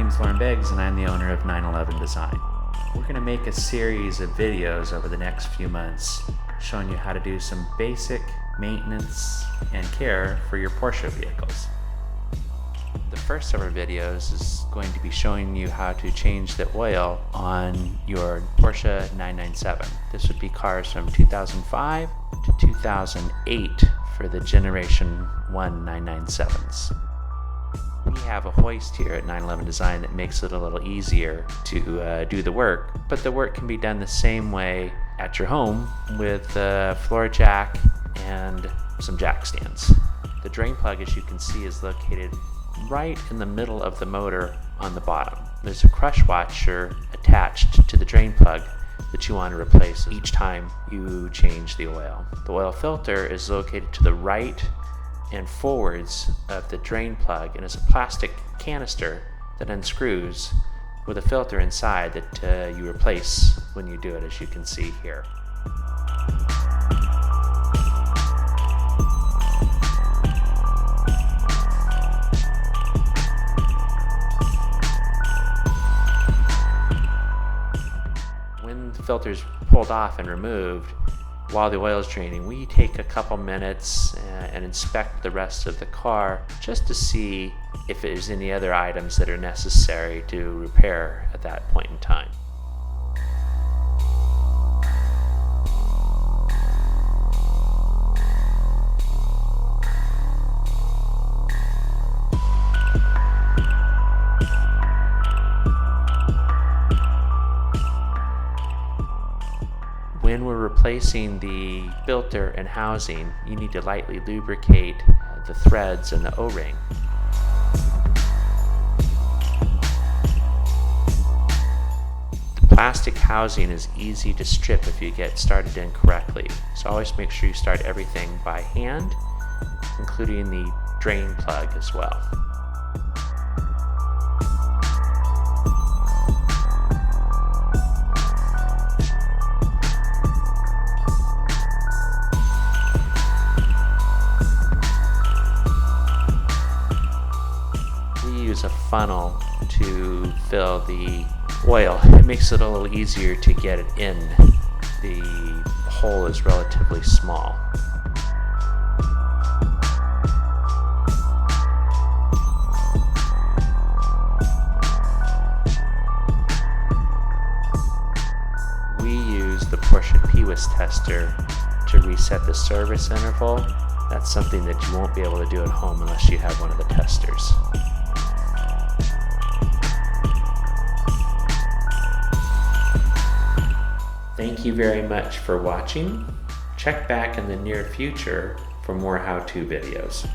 name's Lauren Biggs and I'm the owner of 911 Design. We're going to make a series of videos over the next few months showing you how to do some basic maintenance and care for your Porsche vehicles. The first of our videos is going to be showing you how to change the oil on your Porsche 997. This would be cars from 2005 to 2008 for the Generation 1 997s. We have a hoist here at 911 Design that makes it a little easier to do the work, but the work can be done the same way at your home with a floor jack and some jack stands. The drain plug, as you can see, is located right in the middle of the motor on the bottom. There's a crush washer attached to the drain plug that you want to replace each time you change the oil. The oil filter is located to the right and forwards of the drain plug and is a plastic canister that unscrews with a filter inside that you replace when you do it, as you can see here. When the filter is pulled off and removed, while the oil is draining, we take a couple minutes and inspect the rest of the car just to see if there's any other items that are necessary to repair at that point in time. When we're replacing the filter and housing, you need to lightly lubricate the threads and the O-ring. The plastic housing is easy to strip if you get started incorrectly, so always make sure you start everything by hand, including the drain plug as well. Use a funnel to fill the oil. It makes it a little easier to get it in. The hole is relatively small. We use the Porsche PWIS tester to reset the service interval. That's something that you won't be able to do at home unless you have one of the testers. Thank you very much for watching. Check back in the near future for more how-to videos.